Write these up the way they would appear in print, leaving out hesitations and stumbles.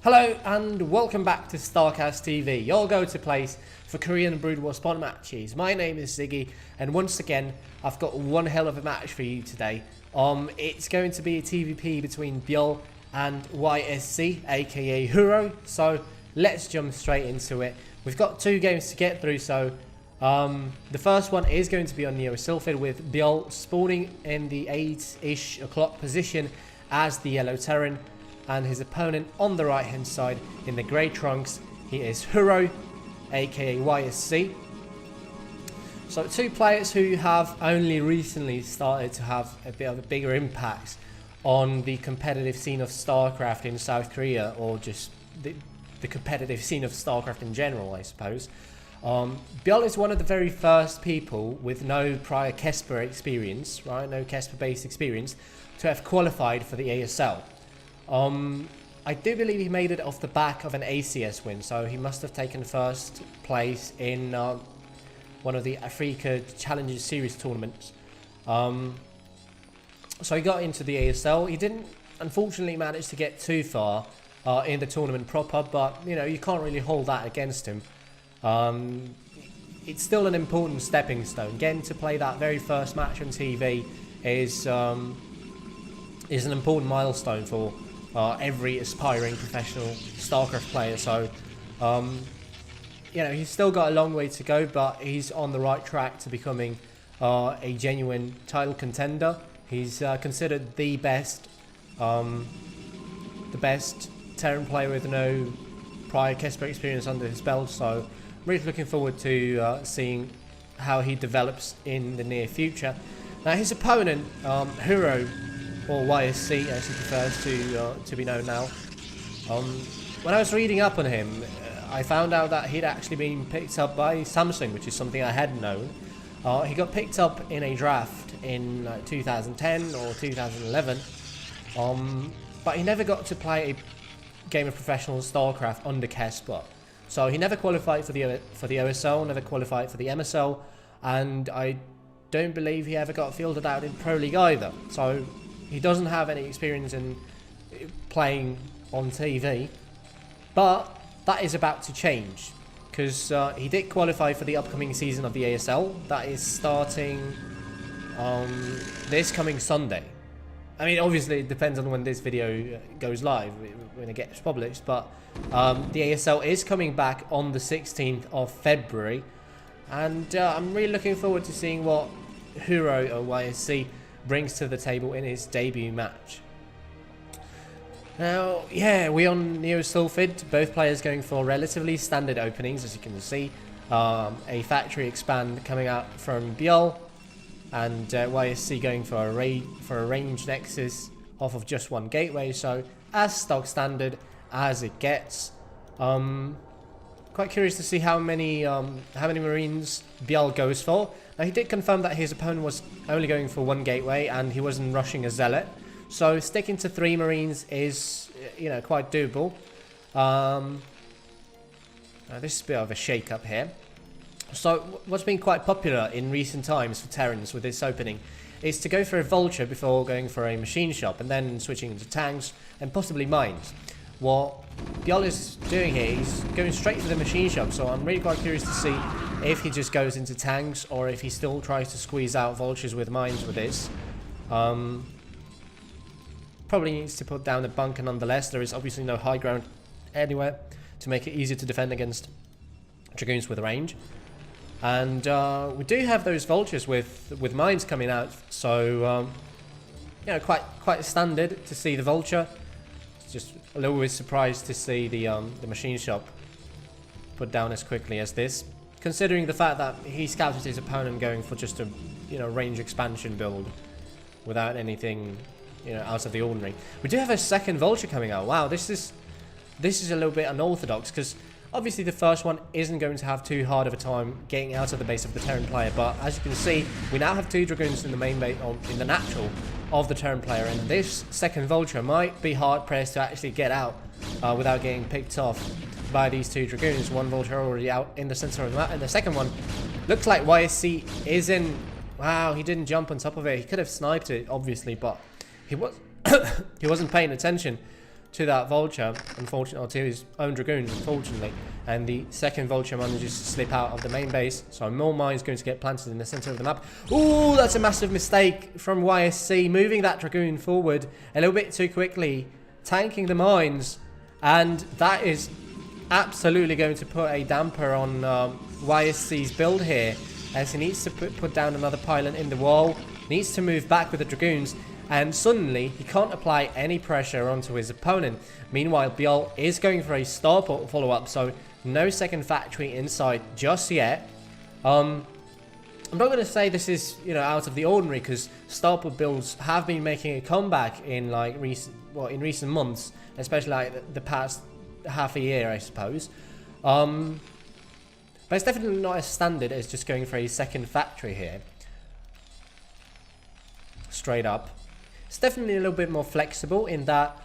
Hello and welcome back to StarCastTV, your go-to place for Korean BroodWar spawn matches. My name is Ziggy, and once again, I've got one hell of a match for you today. It's going to be a TVP between Byul and YSC, aka Huro. So let's jump straight into it. We've got two games to get through, so the first one is going to be on ASL with Byul spawning in the 8-ish o'clock position as the yellow Terran, and his opponent on the right hand side in the grey trunks, he is Huro, aka YSC. So two players who have only recently started to have a bit of a bigger impact on the competitive scene of StarCraft in South Korea, or just the competitive scene of StarCraft in general, I suppose. Byul is one of the very first people with no prior Kesper experience, right? No Kesper based experience to have qualified for the ASL. I do believe he made it off the back of an ACS win, so he must have taken first place in one of the Africa Challenger Series tournaments. So he got into the ASL. He didn't, unfortunately, manage to get too far in the tournament proper, but you know, you can't really hold that against him. It's still an important stepping stone. Getting to play that very first match on TV is an important milestone for every aspiring professional StarCraft player. So, you know, he's still got a long way to go, but he's on the right track to becoming a genuine title contender. He's considered the best Terran player with no prior Kesper experience under his belt. So, I'm really looking forward to seeing how he develops in the near future. Now, his opponent, Huro, or YSC as he prefers to be known now. When I was reading up on him, I found out that he'd actually been picked up by Samsung, which is something I hadn't known. He got picked up in a draft in 2010 or 2011, but he never got to play a game of professional StarCraft under Kesper. So he never qualified for the OSL, never qualified for the MSL, and I don't believe he ever got fielded out in Pro League either. So he doesn't have any experience in playing on TV, but that is about to change, because he did qualify for the upcoming season of the ASL that is starting this coming Sunday. I mean, obviously it depends on when this video goes live, when it gets published, but the ASL is coming back on the 16th of February, and I'm really looking forward to seeing what Huro or YSC brings to the table in his debut match. Now, yeah, we on ASL, both players going for relatively standard openings, as you can see. A factory expand coming out from Byul, and YSC going for a range nexus off of just one gateway. So as stock standard as it gets. Quite curious to see how many Marines Byul goes for. Now, he did confirm that his opponent was only going for one gateway and he wasn't rushing a Zealot. So sticking to 3 Marines is, you know, quite doable. This is a bit of a shake-up here. So what's been quite popular in recent times for Terrans with this opening is to go for a Vulture before going for a Machine Shop, and then switching into tanks and possibly mines. What Byul is doing here, he's going straight for the Machine Shop, so I'm really quite curious to see if he just goes into tanks or if he still tries to squeeze out Vultures with mines with this. Probably needs to put down a bunker nonetheless. There is obviously no high ground anywhere to make it easier to defend against Dragoons with range. And we do have those Vultures with mines coming out, so you know, quite standard to see the Vulture. It's just a little bit surprised to see the Machine Shop put down as quickly as this, considering the fact that he scouted his opponent going for just a, you know, range expansion build without anything, you know, out of the ordinary. We do have a second Vulture coming out. Wow, this is a little bit unorthodox, because obviously the first one isn't going to have too hard of a time getting out of the base of the Terran player, but as you can see, we now have 2 Dragoons in the main base, in the natural of the Terran player, and this second Vulture might be hard pressed to actually get out without getting picked off by these 2 Dragoons. One Vulture already out in the center of the map, and the second one looks like YSC is in. Wow, he didn't jump on top of it. He could have sniped it, obviously, but he wasn't paying attention to that vulture, unfortunately, or to his own dragoons, unfortunately. And the second vulture manages to slip out of the main base. So more mines going to get planted in the center of the map. Ooh, that's a massive mistake from YSC, moving that dragoon forward a little bit too quickly, tanking the mines. And that is absolutely going to put a damper on YSC's build here, as he needs to put down another pylon in the wall, needs to move back with the dragoons. And suddenly, he can't apply any pressure onto his opponent. Meanwhile, Byul is going for a starport follow-up, so no second factory inside just yet. I'm not going to say this is, you know, out of the ordinary, because starport builds have been making a comeback in like in recent months, especially like the past half a year, I suppose. But it's definitely not as standard as just going for a second factory here. Straight up. It's definitely a little bit more flexible in that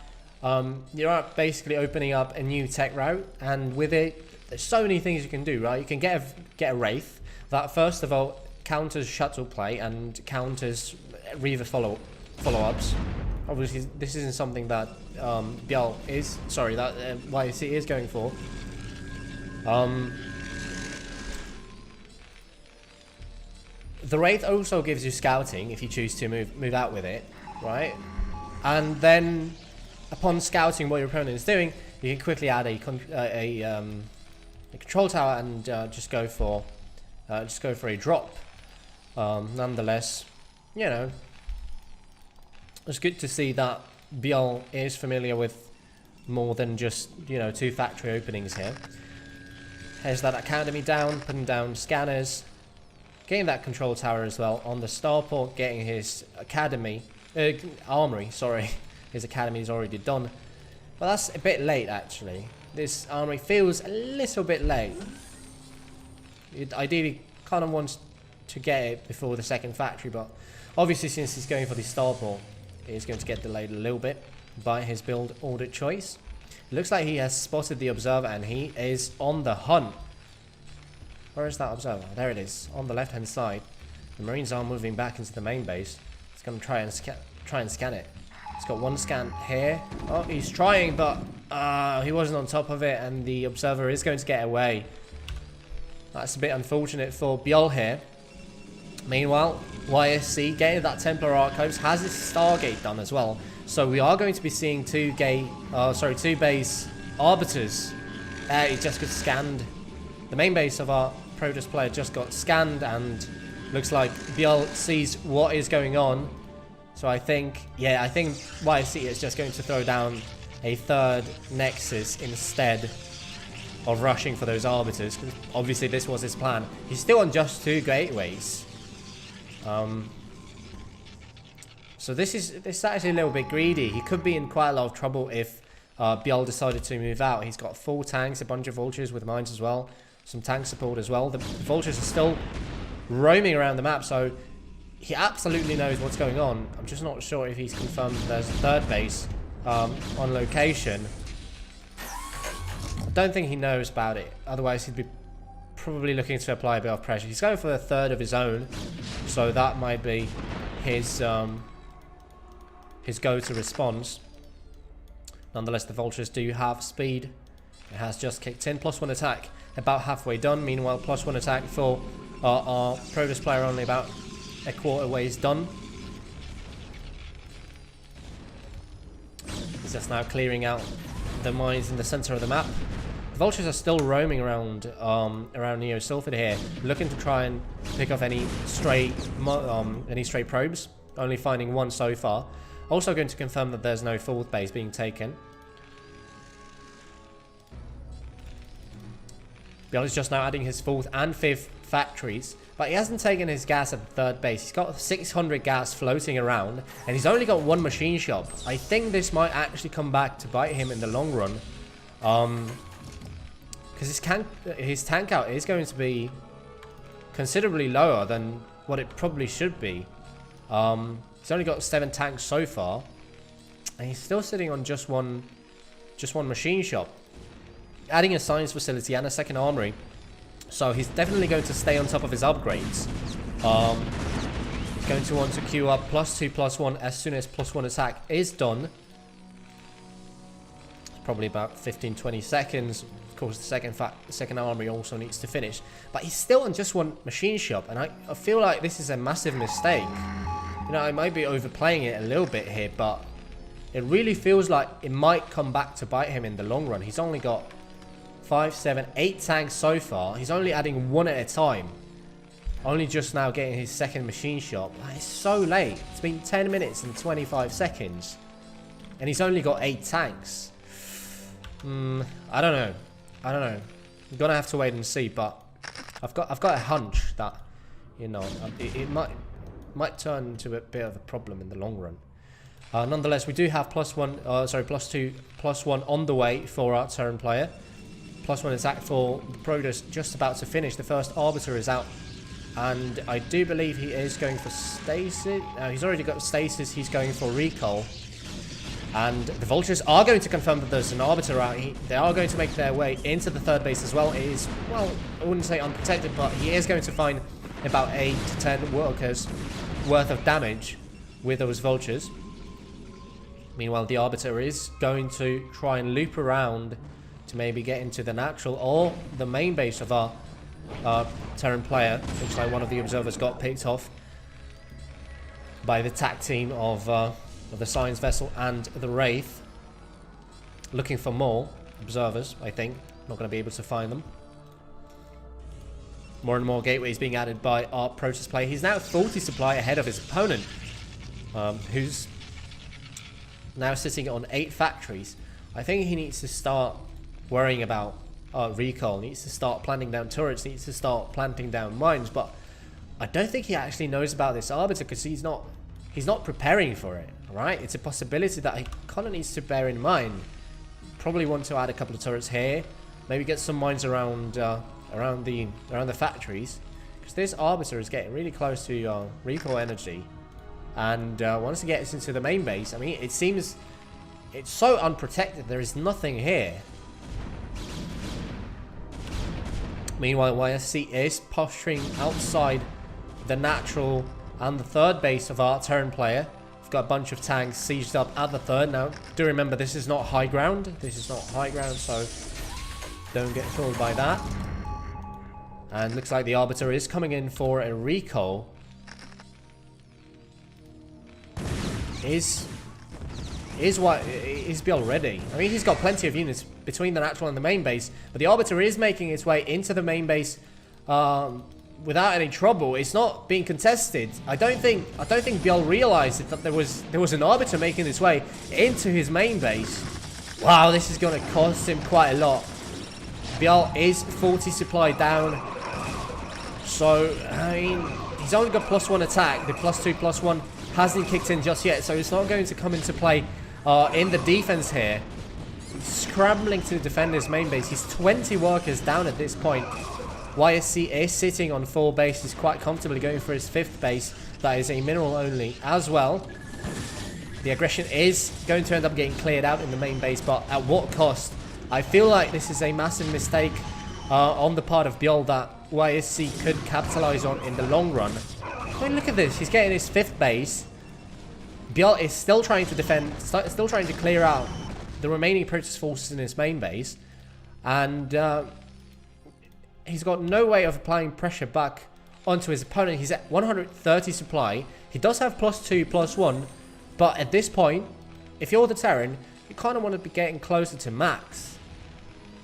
you're basically opening up a new tech route, and with it, there's so many things you can do, right? You can get a Wraith that, first of all, counters shuttle play and counters Reaver follow-ups. Obviously, this isn't something that Byul is, sorry, that YSC is going for. The Wraith also gives you scouting if you choose to move out with it, right? And then, upon scouting what your opponent is doing, you can quickly add a control tower and just go for a drop. Nonetheless, you know, it's good to see that Byul is familiar with more than just, you know, 2 factory openings here. Has that academy down, putting down scanners, getting that control tower as well on the starport, getting his academy, armory, sorry. His academy is already done. But that's a bit late, actually. This armory feels a little bit late. It ideally kind of wants to get it before the second factory, but obviously since he's going for the starport, it is going to get delayed a little bit by his build order choice. It looks like he has spotted the observer and he is on the hunt. Where is that observer? There it is, on the left-hand side. The Marines are moving back into the main base. He's going to try and scan it. He's got one scan here. Oh, he's trying, but he wasn't on top of it, and the observer is going to get away. That's a bit unfortunate for Byul here. Meanwhile, YSC getting that Templar Archives, has his Stargate done as well. So we are going to be seeing two base Arbiters. He just got scanned. The main base of our Protoss player just got scanned, and looks like Byul sees what is going on. So I think YSC is just going to throw down a third Nexus instead of rushing for those Arbiters. Obviously, this was his plan. He's still on just 2 gateways. So this is actually a little bit greedy. He could be in quite a lot of trouble if Byul decided to move out. He's got 4 tanks, a bunch of vultures with mines as well, some tank support as well. The vultures are still roaming around the map, so he absolutely knows what's going on. I'm just not sure if he's confirmed there's a third base on location. I don't think he knows about it. Otherwise, he'd be probably looking to apply a bit of pressure. He's going for a third of his own, so that might be his go-to response. Nonetheless, the vultures do have speed. It has just kicked in. +1 attack, about halfway done. Meanwhile, +1 attack for our Protoss player, only about a quarter ways done. He's just now clearing out the mines in the center of the map. The vultures are still roaming around Neo Silphid here, looking to try and pick off any stray probes. Only finding 1 so far. Also going to confirm that there's no 4th base being taken. Byul is just now adding his 4th and 5th factories, but he hasn't taken his gas at the 3rd base. He's got 600 gas floating around, and he's only got 1 machine shop. I think this might actually come back to bite him in the long run, because his tank out is going to be considerably lower than what it probably should be. He's only got 7 tanks so far, and he's still sitting on just one machine shop. Adding a science facility and a 2nd armory, so he's definitely going to stay on top of his upgrades. He's going to want to queue up +2/+1 as soon as +1 attack is done. probably about 15-20 seconds. Of course, the second armory also needs to finish. But he's still on just one machine shop, and I feel like this is a massive mistake. You know, I might be overplaying it a little bit here, but it really feels like it might come back to bite him in the long run. He's only got 5, 7, 8 tanks so far. He's only adding one at a time. Only just now getting his second machine shop. It's so late. It's been 10 minutes and 25 seconds. And he's only got 8 tanks. I don't know. I don't know. I'm gonna have to wait and see, but I've got a hunch that, you know, it might turn into a bit of a problem in the long run. Nonetheless, we do have +2, +1 on the way for our Terran player. +1 attack for the Protoss just about to finish. The first Arbiter is out. And I do believe he is going for stasis. He's already got stasis. He's going for recall. And the Vultures are going to confirm that there's an Arbiter out. They are going to make their way into the third base as well. It is, well, I wouldn't say unprotected, but he is going to find about 8 to 10 workers worth of damage with those Vultures. Meanwhile, the Arbiter is going to try and loop around to maybe get into the natural or the main base of our Terran player. Looks like one of the observers got picked off by the TAC team of the Science Vessel and the Wraith. Looking for more observers, I think. Not going to be able to find them. More and more gateways being added by our Protoss player. He's now 40 supply ahead of his opponent, who's now sitting on 8 factories. I think he needs to start worrying about recall, needs to start planting down turrets, needs to start planting down mines, but I don't think he actually knows about this Arbiter because he's not preparing for it, right? It's a possibility that he kind of needs to bear in mind. Probably want to add a couple of turrets here, maybe get some mines around around the factories, because this Arbiter is getting really close to recall energy, and once he gets into the main base, I mean, it seems it's so unprotected. There is nothing here. Meanwhile, YSC is posturing outside the natural and the third base of our Terran player. We've got a bunch of tanks sieged up at the third. Now, do remember, this is not high ground. This is not high ground, so don't get fooled by that. And looks like the Arbiter is coming in for a recall. Is Byul ready? I mean, he's got plenty of units between the natural and the main base, but the Arbiter is making its way into the main base without any trouble. It's not being contested. I don't think Byul realized that there was an Arbiter making its way into his main base. Wow, this is going to cost him quite a lot. Byul is 40 supply down, so I mean, he's only got +1 attack. The +2, +1 hasn't kicked in just yet, so it's not going to come into play in the defense here. Scrambling to defend his main base. He's 20 workers down at this point. YSC is sitting on 4 bases quite comfortably, going for his 5th base. That is a mineral only as well. The aggression is going to end up getting cleared out in the main base, but at what cost? I feel like this is a massive mistake on the part of Byul that YSC could capitalize on in the long run. I mean, look at this. He's getting his 5th base. Byul is still trying to defend, still trying to clear out the remaining Protoss forces in his main base. And he's got no way of applying pressure back onto his opponent. He's at 130 supply. He does have +2, +1. But at this point, if you're the Terran, you kind of want to be getting closer to max.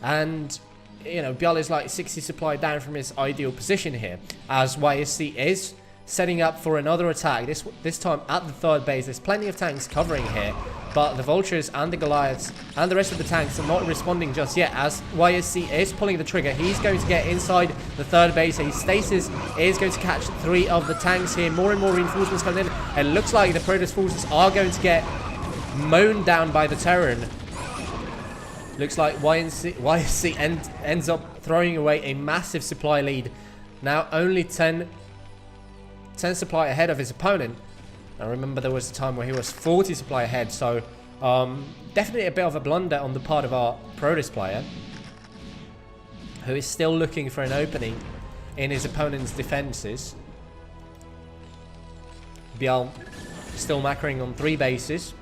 And, you know, Byul is like 60 supply down from his ideal position here, as YSC is setting up for another attack, this time at the 3rd base. There's plenty of tanks covering here, but the Vultures and the Goliaths and the rest of the tanks are not responding just yet, as YSC is pulling the trigger. He's going to get inside the 3rd base. His stasis is going to catch 3 of the tanks here. More and more reinforcements coming in. It looks like the Protoss forces are going to get mown down by the Terran. Looks like YSC ends up throwing away a massive supply lead. Now only 10 supply ahead of his opponent. Now remember, there was a time where he was 40 supply ahead, so definitely a bit of a blunder on the part of our Protoss player, who is still looking for an opening in his opponent's defenses. Byul still macroing on 3 bases.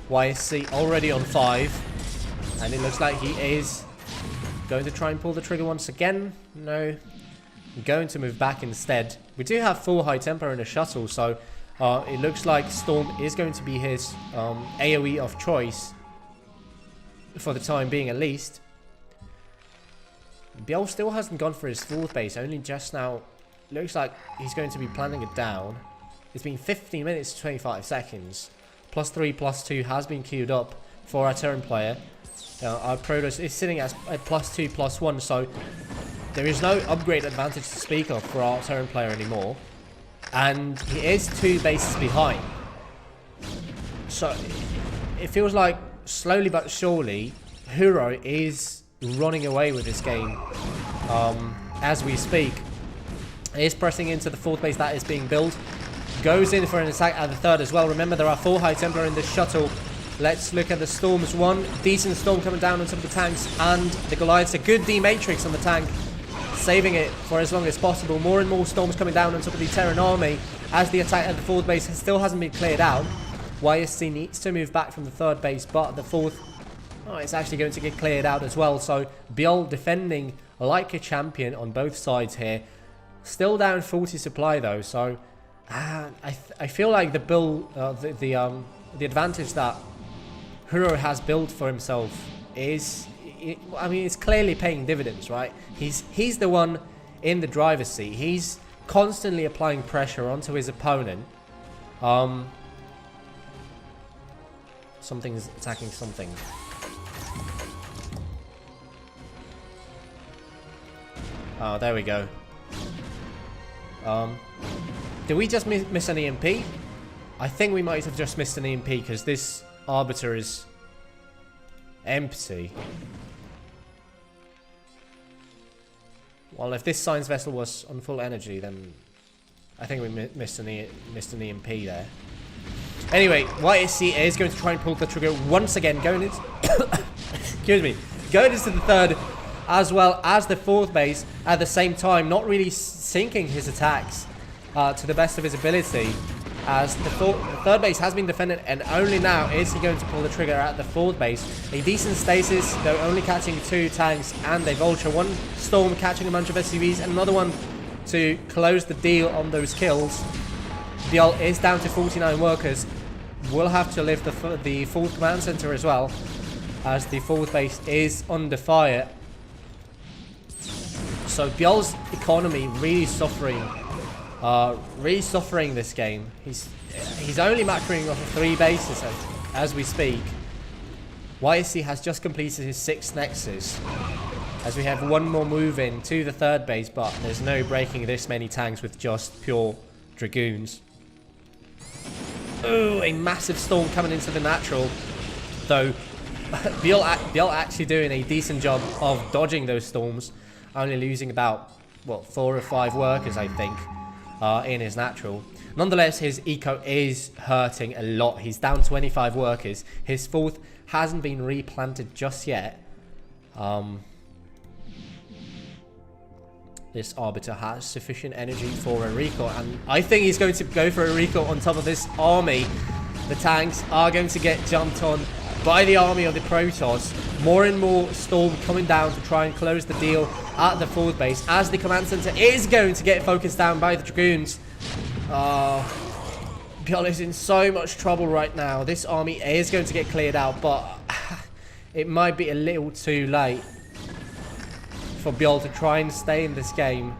YSC already on 5. And it looks like he is going to try and pull the trigger once again. No. Going to move back instead. We do have full high tempo in a shuttle, so it looks like Storm is going to be his AoE of choice. For the time being, at least. Byul still hasn't gone for his fourth base, only just now. Looks like he's going to be planning it down. It's been 15 minutes 25 seconds. +3, +2 has been queued up for our Terran player. Our Protoss is sitting at +2, +1, so there is no upgrade advantage to speak of for our Terran player anymore. And he is 2 bases behind. So it feels like slowly but surely Hero is running away with this game as we speak. He is pressing into the 4th base that is being built. Goes in for an attack at the 3rd as well. Remember, there are 4 high Templar in the shuttle. Let's look at the Storms. One decent Storm coming down on top of the tanks, and the Goliaths. A good D-Matrix on the tank, saving it for as long as possible. More and more Storms coming down on top of the Terran army as the attack at the 4th base still hasn't been cleared out. YSC needs to move back from the 3rd base, but the 4th, oh, it's actually going to get cleared out as well. So Byul defending like a champion on both sides here. Still down 40 supply though, so I feel like the advantage that Hero has built for himself is, I mean, it's clearly paying dividends, right? He's the one in the driver's seat. He's constantly applying pressure onto his opponent. Something's attacking something. Oh, there we go. Did we just miss an EMP? I think we might have just missed an EMP because this Arbiter is empty. Well, if this Science Vessel was on full energy, then I think we missed an EMP there. Anyway, YSC is going to try and pull the trigger once again, going into excuse me, going into the 3rd as well as the 4th base at the same time, not really sinking his attacks to the best of his ability, as the 3rd base has been defended, and only now is he going to pull the trigger at the 4th base. A decent stasis, though only catching 2 tanks and a Vulture. 1 Storm catching a bunch of SUVs, and another one to close the deal on those kills. Byul is down to 49 workers. Will have to lift the 4th command center as well, as the 4th base is under fire. So Byul's economy really suffering this game. He's only macroing off of 3 bases as we speak. YSC has just completed his 6th Nexus, as we have 1 more move in to the 3rd base, but there's no breaking this many tanks with just pure Dragoons. Ooh, a massive Storm coming into the natural, though Byul actually doing a decent job of dodging those Storms, only losing about, what, 4 or 5 workers, I think, in his natural. Nonetheless, his eco is hurting a lot. He's down 25 workers. His 4th hasn't been replanted just yet. This Arbiter has sufficient energy for a recall, and I think he's going to go for a recall on top of this army. The tanks are going to get jumped on by the army of the Protoss. More and more Storm coming down to try and close the deal at the 4th base, as the command center is going to get focused down by the Dragoons. Byul is in so much trouble right now. This army is going to get cleared out, but it might be a little too late for Byul to try and stay in this game.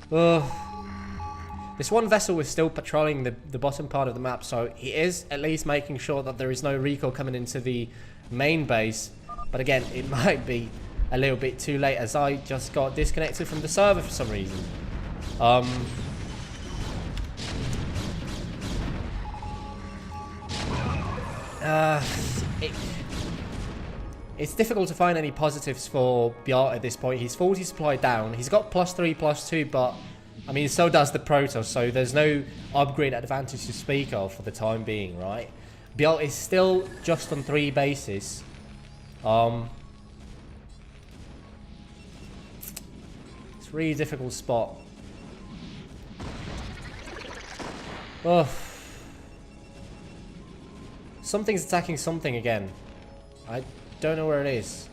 This 1 vessel is still patrolling the bottom part of the map, so he is at least making sure that there is no recall coming into the main base. But again, it might be a little bit too late, as I just got disconnected from the server for some reason. It's difficult to find any positives for Byul at this point. He's 40 supply down. He's got +3, +2, but I mean, so does the Protoss, so there's no upgrade advantage to speak of for the time being, right? Byul is still just on 3 bases. It's a really difficult spot. something's attacking something again. I don't know where it is.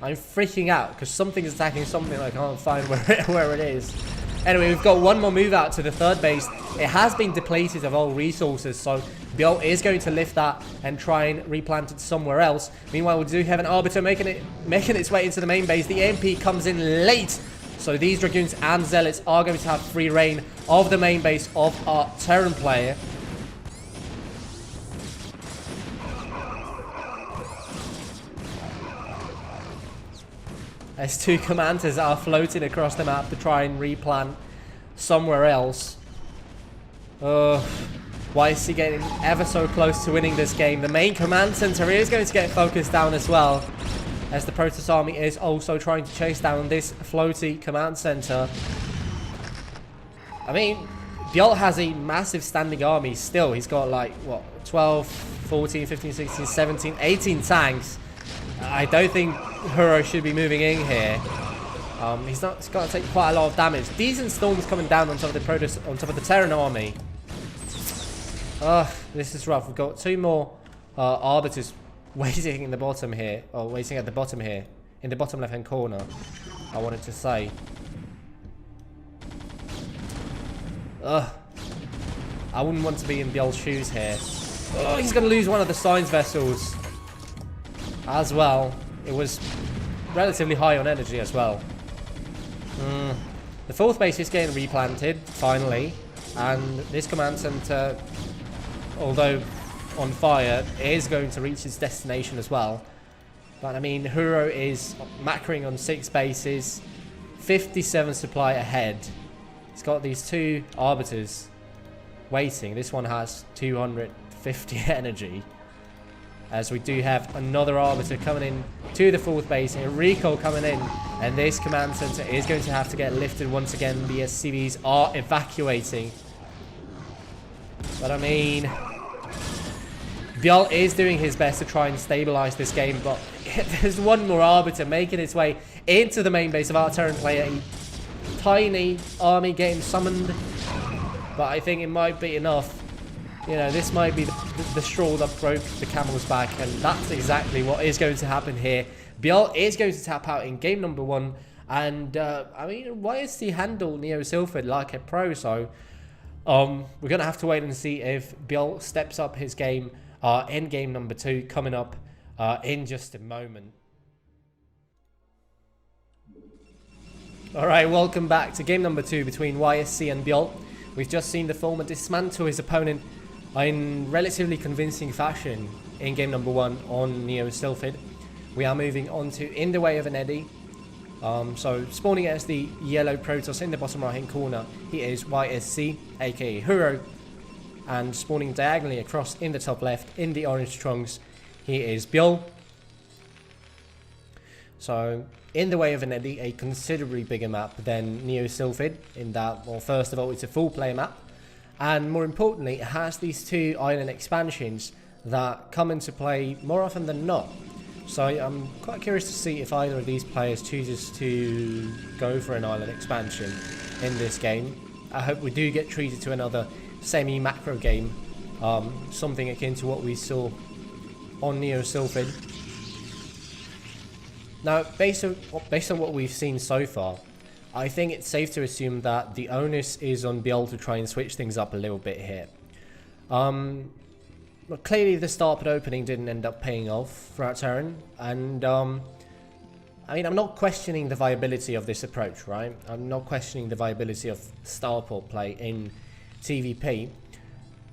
I'm freaking out because something's attacking something. I can't find where it is. Anyway, we've got one more move out to the third base. It has been depleted of all resources, so Byul is going to lift that and try and replant it somewhere else. Meanwhile, we do have an Arbiter making its way into the main base. The EMP comes in late, so these Dragoons and Zealots are going to have free reign of the main base of our Terran player. As two commanders are floating across the map to try and replant somewhere else. YSC getting ever so close to winning this game. The main command center is going to get focused down as well, as the Protoss army is also trying to chase down this floaty command center. I mean, Byul has a massive standing army still. He's got like, what, 12, 14, 15, 16, 17, 18 tanks. I don't think Huro should be moving in here. He's got to take quite a lot of damage. Decent storms coming down on top of the Protoss, on top of the Terran army. This is rough. We've got two more Arbiters waiting in the bottom here, or waiting at the bottom here, in the bottom left-hand corner. I wanted to say. I wouldn't want to be in Byul's shoes here. He's going to lose one of the Science vessels as well. It was relatively high on energy as well. The fourth base is getting replanted finally, and this command center, although on fire, is going to reach its destination as well. But I mean, Huro is macroing on 6 bases, 57 supply ahead. He's got these two Arbiters waiting. This one has 250 energy. As we do have another Arbiter coming in to the fourth base, a recall coming in, and this command center is going to have to get lifted once again. The SCVs are evacuating. But I mean, Byul is doing his best to try and stabilize this game, but there's one more Arbiter making its way into the main base of our Terran player. A tiny army getting summoned, but I think it might be enough. You know, this might be the straw that broke the camel's back, and that's exactly what is going to happen here. Byul is going to tap out in game number 1, and I mean, YSC handled Neo Silphid like a pro, so we're going to have to wait and see if Byul steps up his game in game number 2 coming up in just a moment. Alright, welcome back to game number 2 between YSC and Byul. We've just seen the former dismantle his opponent in relatively convincing fashion in game number 1 on Neo Silphid. We are moving on to In the Way of an Eddy. So spawning as the yellow Protoss in the bottom right hand corner, he is YSC, aka Huro. And spawning diagonally across in the top left in the orange trunks, he is Byul. So In the Way of an Eddy, a considerably bigger map than Neo Silphid in that, well, first of all, it's a full player map. And more importantly, it has these 2 island expansions that come into play more often than not. So I'm quite curious to see if either of these players chooses to go for an island expansion in this game. I hope we do get treated to another semi-macro game, something akin to what we saw on Neo Silphid. Now, based on what we've seen so far, I think it's safe to assume that the onus is on Byul to try and switch things up a little bit here. But clearly the starport opening didn't end up paying off for our Terran, and I mean, I'm not questioning the viability of this approach, right? I'm not questioning the viability of starport play in TVP,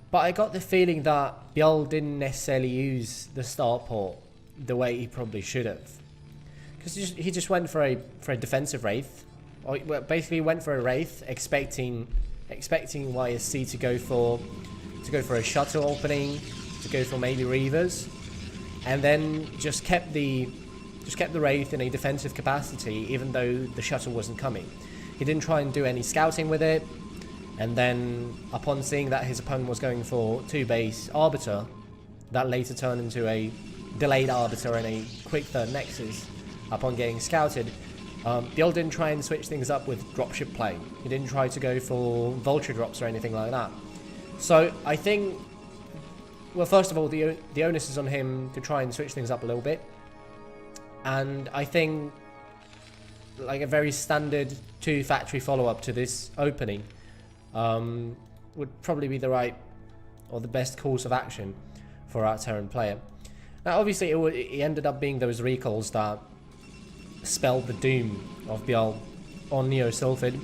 but I got the feeling that Byul didn't necessarily use the starport the way he probably should have, because he just went for a defensive wraith. Or basically went for a wraith, expecting YSC to go for a shuttle opening, to go for maybe Reavers, and then just kept the wraith in a defensive capacity, even though the shuttle wasn't coming. He didn't try and do any scouting with it, and then upon seeing that his opponent was going for 2 base Arbiter, that later turned into a delayed Arbiter and a quick third Nexus upon getting scouted. Byul didn't try and switch things up with dropship play. He didn't try to go for vulture drops or anything like that. So I think, well, first of all, the onus is on him to try and switch things up a little bit. And I think like a very standard 2 factory follow-up to this opening would probably be the right or the best course of action for our Terran player. Now obviously it ended up being those recalls that spelled the doom of Byul on Neo Sylphid,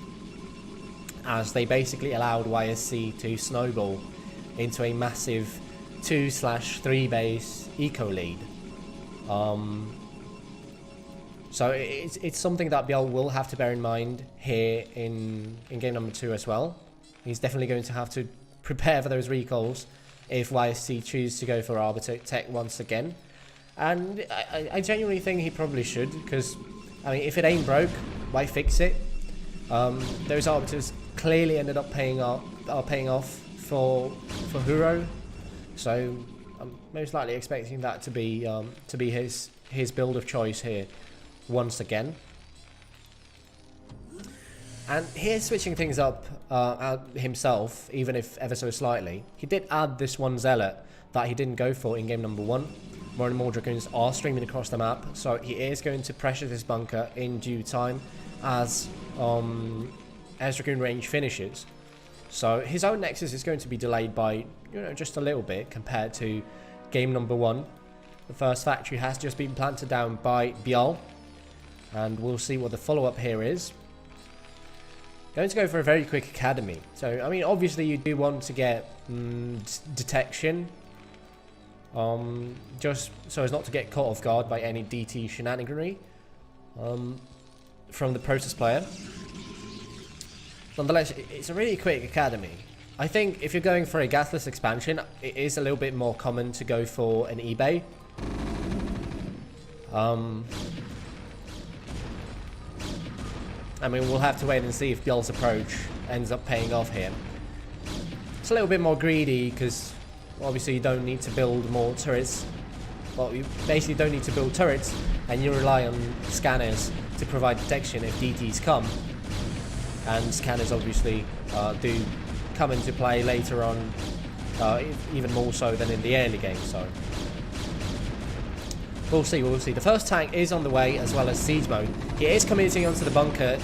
as they basically allowed YSC to snowball into a massive 2/3 base eco lead. So it's something that Byul will have to bear in mind here in game number 2 as well. He's definitely going to have to prepare for those recalls if YSC choose to go for Arbiter Tech once again. And I genuinely think he probably should, because I mean, if it ain't broke, why fix it? Those Arbiters clearly ended up paying off for Huro, so I'm most likely expecting that to be his build of choice here once again. And here's switching things up himself, even if ever so slightly. He did add this one Zealot that he didn't go for in game number 1. More and more Dragoons are streaming across the map, so he is going to pressure this bunker in due time as Dragoon range finishes. So his own Nexus is going to be delayed by, just a little bit compared to game number 1. The first factory has just been planted down by Byul, and we'll see what the follow-up here is. Going to go for a very quick academy. So, I mean, obviously you do want to get detection, just so as not to get caught off guard by any DT shenaniganry from the Protoss player. Nonetheless, it's a really quick academy. I think if you're going for a gasless expansion, it is a little bit more common to go for an eBay. I mean, we'll have to wait and see if Byul's approach ends up paying off here. It's a little bit more greedy because obviously you don't need to build more turrets. Well, you basically don't need to build turrets, and you rely on scanners to provide detection if DTs come. And scanners obviously do come into play later on, even more so than in the early game. So we'll see, we'll see. The first tank is on the way, as well as siege mode. He is committing onto the bunker,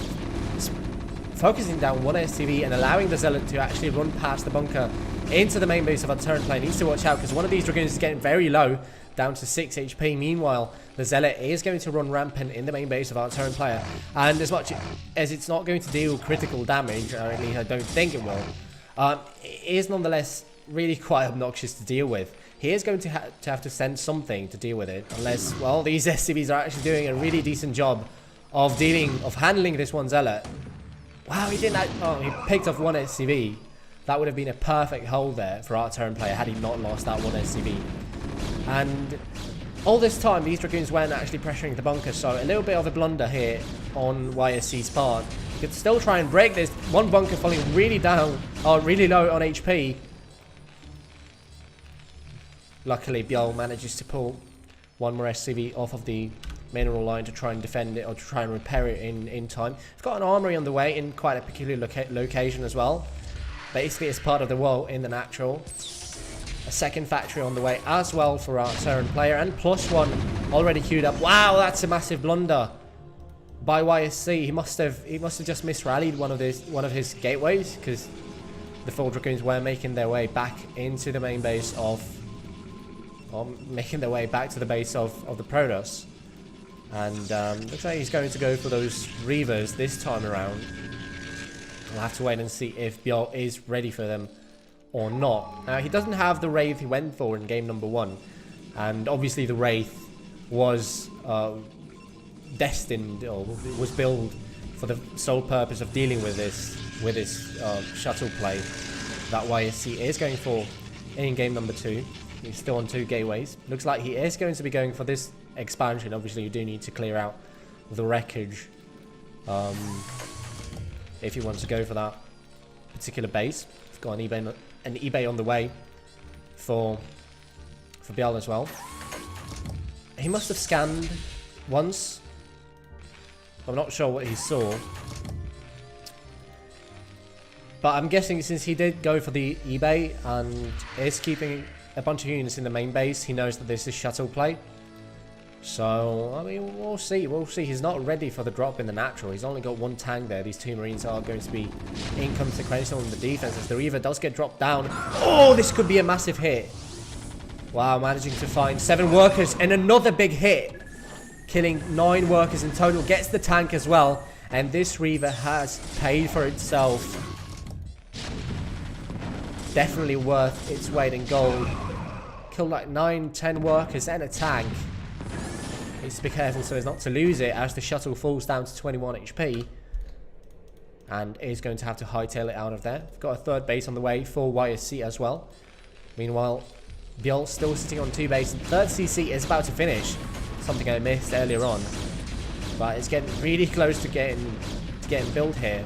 focusing down one SCV and allowing the Zealot to actually run past the bunker into the main base of our Terran player. Needs to watch out because one of these Dragoons is getting very low, down to 6 HP. Meanwhile, the Zealot is going to run rampant in the main base of our Terran player. And as much as it's not going to deal critical damage, or at least I don't think it will, it is nonetheless really quite obnoxious to deal with. He is going to have to send something to deal with it, unless, well, these SCVs are actually doing a really decent job of handling this one Zealot. Wow, he didn't. Oh, he picked off one SCV. That would have been a perfect hold there for our Terran player had he not lost that one SCV. And all this time, these Dragoons weren't actually pressuring the bunker, so a little bit of a blunder here on YSC's part. He could still try and break this. One bunker falling really down, really low on HP. Luckily, Byul manages to pull one more SCV off of the mineral line to try and defend it, or to try and repair it in time. We've got an armory on the way in quite a peculiar location as well. Basically, it's part of the wall in the natural. A second factory on the way as well for our Terran player, and +1 already queued up. Wow, that's a massive blunder by YSC. He must have just misrallied one of his gateways, because the 4 Dragoons were making their way back into the main base of, making their way back to the base of the Protoss. And looks like he's going to go for those Reavers this time around. We'll have to wait and see if Byul is ready for them or not. Now, he doesn't have the Wraith he went for in game number 1. And obviously the Wraith was destined, or was built for the sole purpose of dealing with this shuttle play that YSC is going for in game number 2. He's still on 2 gateways. Looks like he is going to be going for this expansion. Obviously, you do need to clear out the wreckage if you want to go for that particular base. We've got an eBay on the way for Byul as well. He must have scanned once. I'm not sure what he saw. But I'm guessing since he did go for the eBay and is keeping a bunch of units in the main base, he knows that this is shuttle play. So, I mean, we'll see. We'll see. He's not ready for the drop in the natural. He's only got one tank there. These two Marines are going to be inconsequential in the defense as the Reaver does get dropped down. Oh, this could be a massive hit. Wow, managing to find 7 workers and another big hit. Killing 9 workers in total. Gets the tank as well. And this Reaver has paid for itself. Definitely worth its weight in gold. Killed like 9-10 workers and a tank. Needs to be careful so as not to lose it as the shuttle falls down to 21 HP. And is going to have to hightail it out of there. We've got a third base on the way for YSC as well. Meanwhile, Byul still sitting on 2 bases. Third CC is about to finish. Something I missed earlier on. But it's getting really close to getting built here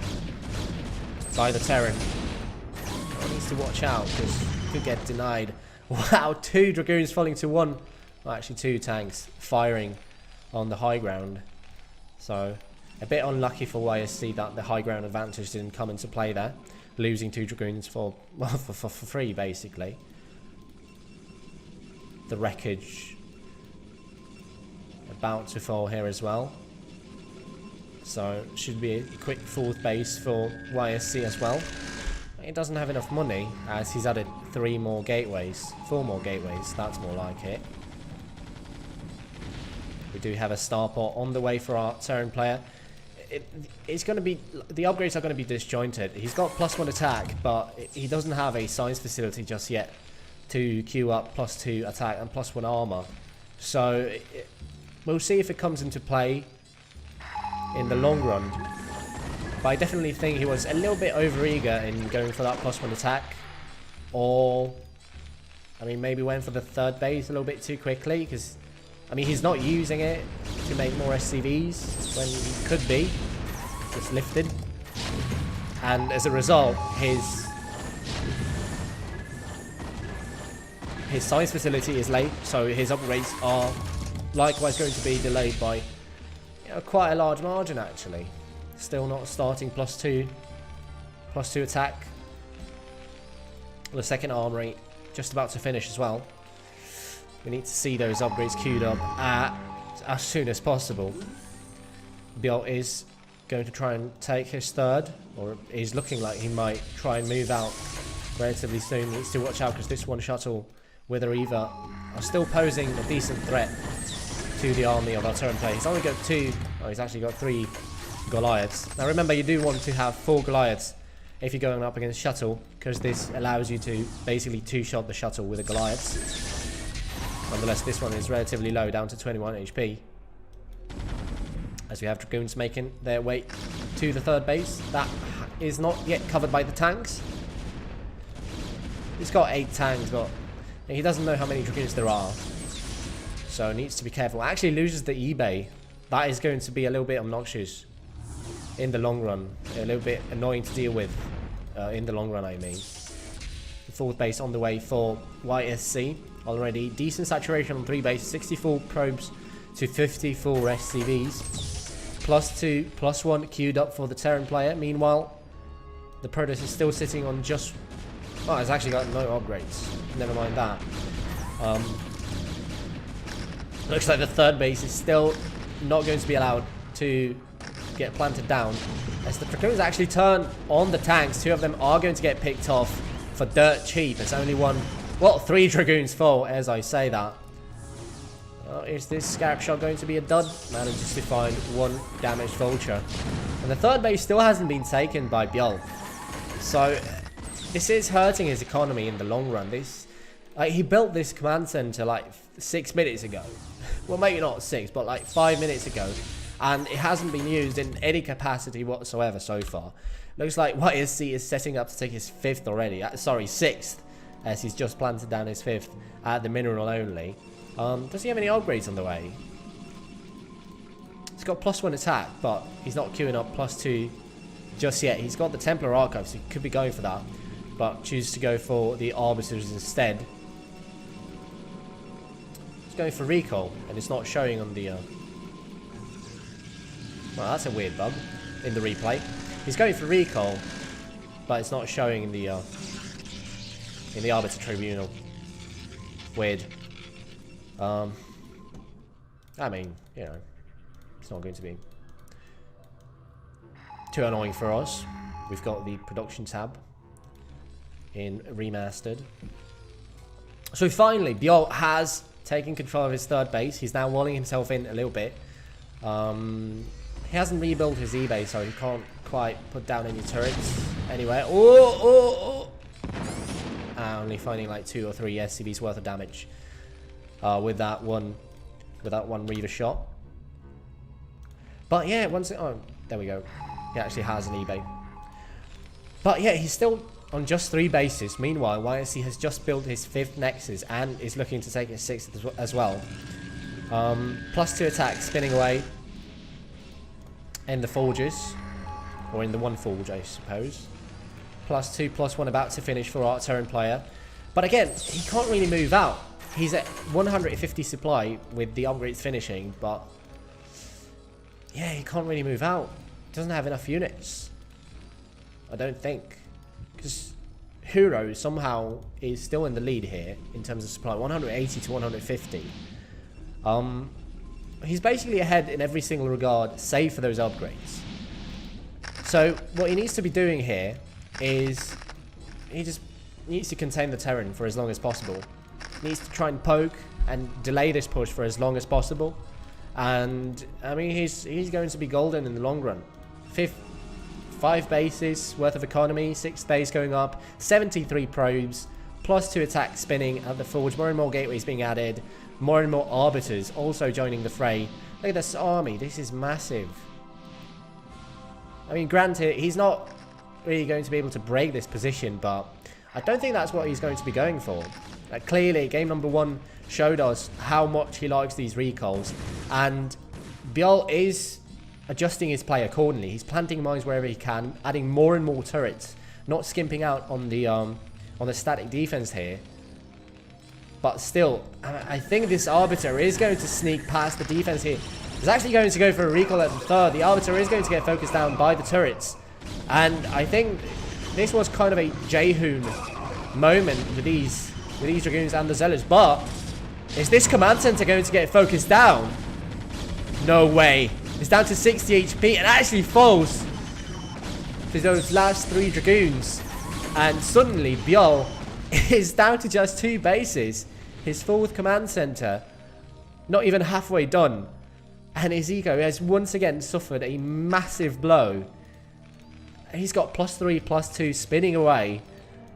by the Terran. Needs to watch out because could get denied. Wow, 2 Dragoons falling to 1. Well, actually 2 tanks firing on the high ground. So a bit unlucky for YSC that the high ground advantage didn't come into play there. Losing 2 Dragoons for free basically. The wreckage about to fall here as well. So should be a quick 4th base for YSC as well. He doesn't have enough money as he's added 4 more gateways, that's more like it. We do have a starport on the way for our Terran player. It's going to be, the upgrades are going to be disjointed. He's got +1 attack, but he doesn't have a science facility just yet to queue up +2 attack and +1 armor. So we'll see if it comes into play in the long run. But I definitely think he was a little bit overeager in going for that +1 attack. Or, I mean, maybe went for the 3rd base a little bit too quickly. Because, I mean, he's not using it to make more SCVs when he could be. Just lifted. And as a result, his science facility is late. So his upgrades are likewise going to be delayed by quite a large margin, actually. Still not starting +2 attack. The 2nd armory just about to finish as well. We need to see those upgrades queued up as soon as possible. Byul is going to try and take his 3rd, or is looking like he might try and move out relatively soon. Needs to watch out because this 1 shuttle with a Reaver are still posing a decent threat to the army of our Terran player. He's only got 2, oh, he's actually got 3 Goliaths. Now remember, you do want to have 4 Goliaths if you're going up against shuttle, because this allows you to basically 2-shot the shuttle with the Goliaths. Nonetheless, this one is relatively low, down to 21 HP. As we have Dragoons making their way to the 3rd base. That is not yet covered by the tanks. He's got 8 tanks, but he doesn't know how many Dragoons there are. So needs to be careful. Actually loses the eBay. That is going to be a little bit obnoxious in the long run. A little bit annoying to deal with in the long run, I mean. The 4th base on the way for YSC. Already decent saturation on 3 bases. 64 probes to 54 SCVs. +2, +1 queued up for the Terran player. Meanwhile, the Protoss is still sitting on just... Oh, it's actually got no upgrades. Never mind that. Looks like the 3rd base is still not going to be allowed to get planted down, as the Dragoons actually turn on the tanks. 2 of them are going to get picked off for dirt cheap. It's only 3 Dragoons fall as I say that. Is this Scarab shot going to be a dud? Manages to find 1 damaged vulture. And the 3rd base still hasn't been taken by Byul. So this is hurting his economy in the long run. He built this command center like 6 minutes ago. Well, maybe not 6, but like 5 minutes ago. And it hasn't been used in any capacity whatsoever so far. Looks like YSC is setting up to take his 5th already. Sorry, 6th. As he's just planted down his 5th at the mineral only. Does he have any upgrades on the way? He's got +1 attack, but he's not queuing up +2 just yet. He's got the Templar Archive, so he could be going for that. But chooses to go for the Arbiters instead. He's going for recall, and it's not showing on the Well, that's a weird bug in the replay. He's going for recall, but it's not showing in the Arbiter Tribunal. Weird. I mean, you know, it's not going to be too annoying for us. We've got the production tab in Remastered. So finally, Byul has taken control of his third base. He's now walling himself in a little bit. He hasn't rebuilt his eBay, so he can't quite put down any turrets anywhere. Only finding like 2 or 3 SCVs worth of damage with that one Reaver shot. But yeah, there we go. He actually has an eBay. But yeah, he's still on just 3 bases. Meanwhile, YSC has just built his 5th Nexus and is looking to take his 6th as well. +2 attack, spinning away in the forges, or in the 1 forge, I suppose. +2, +1 about to finish for our Terran player. But again, he can't really move out. He's at 150 supply with the upgrades finishing, but yeah, he can't really move out. He doesn't have enough units, I don't think. Because Hero somehow is still in the lead here in terms of supply, 180 to 150. He's basically ahead in every single regard, save for those upgrades. So what he needs to be doing here is he just needs to contain the Terran for as long as possible. He needs to try and poke and delay this push for as long as possible. And I mean, he's going to be golden in the long run. 5 bases worth of economy, 6 base going up, 73 probes, +2 attack spinning at the forge, more and more gateways being added, more and more arbiters also joining the fray. Look at this army, this is massive. I mean, granted, he's not really going to be able to break this position, but I don't think that's what he's going to be going for. Clearly, game number 1 showed us how much he likes these recalls, and Byul is adjusting his play accordingly. He's planting mines wherever he can, adding more and more turrets, not skimping out on the static defense here. But still, I think this Arbiter is going to sneak past the defense here. He's actually going to go for a recall at the 3rd. The Arbiter is going to get focused down by the turrets. And I think this was kind of a Hyun moment with these Dragoons and the Zealots. But is this command center going to get focused down? No way. It's down to 60 HP and actually falls for those last 3 Dragoons. And suddenly Byul is down to just 2 bases. His 4th command center not even halfway done. And his ego has once again suffered a massive blow. He's got +3, +2 spinning away.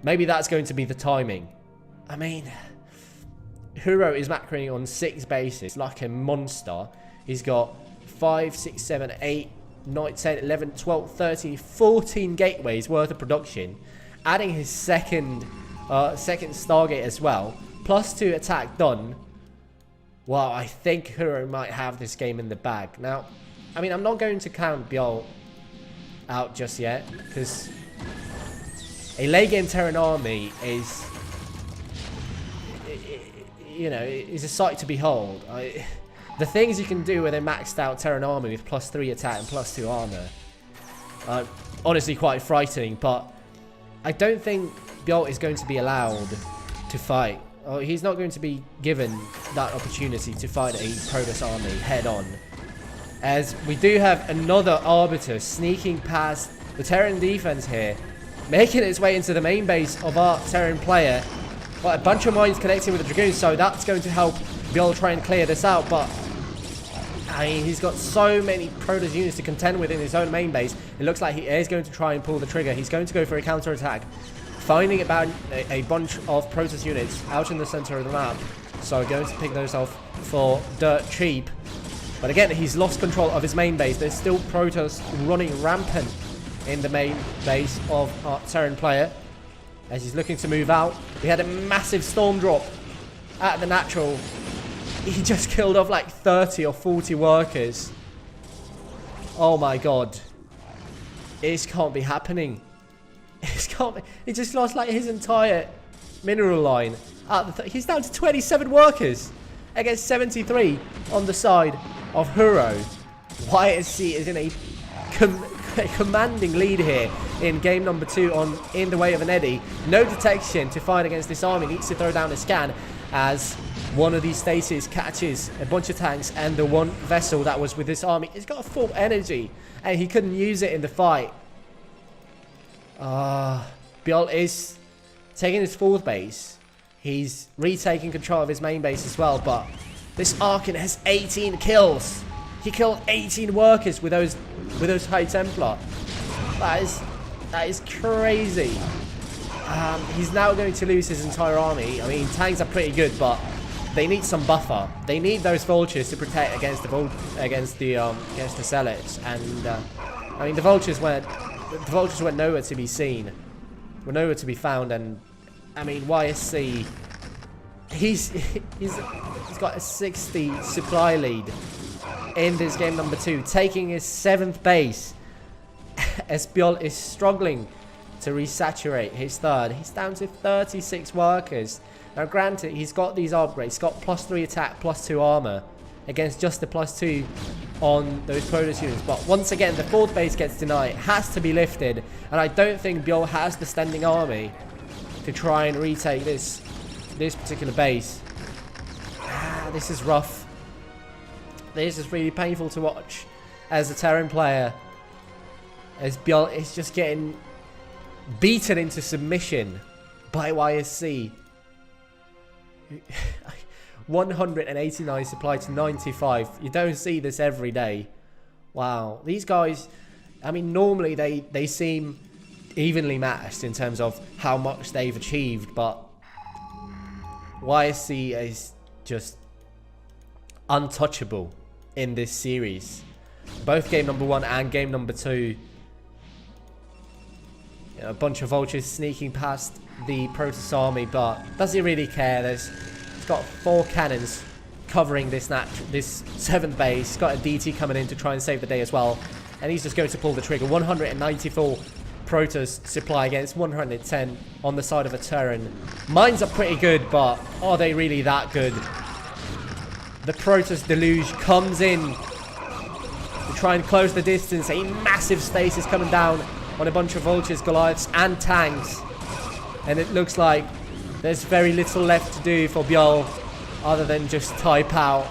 Maybe that's going to be the timing. I mean, Hero is macroing on 6 bases like a monster. He's got 5, 6, 7, 8, 9, 10, 11, 12, 13, 14 gateways worth of production. Adding his second Stargate as well. +2 attack done. Well, I think Hero might have this game in the bag. Now, I mean, I'm not going to count Byul out just yet, because a late game Terran army is, you know, is a sight to behold. The things you can do with a maxed out Terran army with +3 attack and +2 armor are honestly quite frightening, but I don't think Byul is going to be allowed to fight. He's not going to be given that opportunity to fight a Protoss army head on. As we do have another Arbiter sneaking past the Terran defense here, making its way into the main base of our Terran player. But a bunch of mines connecting with the Dragoons, so that's going to help Byul try and clear this out. But I mean, he's got so many Protoss units to contend with in his own main base. It looks like he is going to try and pull the trigger. He's going to go for a counter-attack, finding about a bunch of Protoss units out in the center of the map. So going to pick those off for dirt cheap. But again, he's lost control of his main base. There's still Protoss running rampant in the main base of our Terran player as he's looking to move out. We had a massive storm drop at the natural. He just killed off like 30 or 40 workers. Oh my god. This can't be happening. This can't be. He just lost like his entire mineral line. He's down to 27 workers against 73 on the side of Hero. YSC is in a commanding lead here in game number 2 on In the Way of an Eddy. No detection to fight against this army. Needs to throw down a scan as one of these stasis catches a bunch of tanks, and the one vessel that was with this army has got full energy and he couldn't use it in the fight. Byul is taking his 4th base. He's retaking control of his main base as well, but this Archon has 18 kills. He killed 18 workers with those High Templar. That is crazy. He's now going to lose his entire army. I mean, tanks are pretty good, but they need some buffer. They need those vultures to protect against the zealots. And I mean, the vultures were nowhere to be seen, were nowhere to be found. And I mean, YSC, he's got a 60 supply lead in this game number 2, taking his 7th base as Byul is struggling to resaturate his 3rd. He's down to 36 workers. Now granted, he's got these upgrades. He's got +3 attack, +2 armor against just the +2 on those Protoss units. But once again, the 4th base gets denied. Has to be lifted. And I don't think Byul has the standing army to try and retake this particular base. This is rough. This is really painful to watch as a Terran player, as Byul is just getting beaten into submission by YSC. 189 supply to 95. You don't see this every day. Wow. These guys, I mean, normally they seem evenly matched in terms of how much they've achieved, but YSC is just untouchable in this series. Both game number 1 and game number 2. A bunch of vultures sneaking past the Protoss army, but does he really care? He's got 4 cannons covering this 7th base. He's got a DT coming in to try and save the day as well, and he's just going to pull the trigger. 194 Protoss supply against 110 on the side of a Terran. Mines are pretty good, but are they really that good? The Protoss deluge comes in to try and close the distance. A massive stasis coming down on a bunch of vultures, Goliaths and tanks, and it looks like there's very little left to do for Byul other than just type out.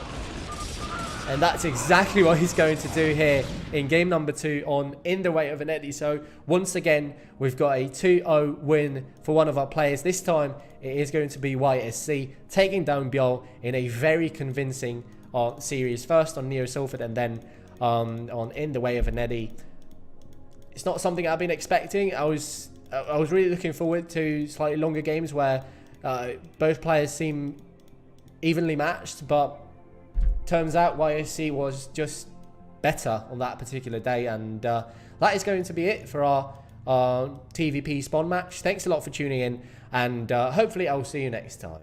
And that's exactly what he's going to do here in game number 2 on In the Way of an Eddy. So once again, we've got a 2-0 win for one of our players. This time it is going to be YSC taking down Byul in a very convincing series. First on Neo Salford and then on In the Way of an Eddy. It's not something I've been expecting. I was really looking forward to slightly longer games where both players seem evenly matched, but turns out YSC was just better on that particular day. And that is going to be it for our TVP spawn match. Thanks a lot for tuning in, and hopefully I'll see you next time.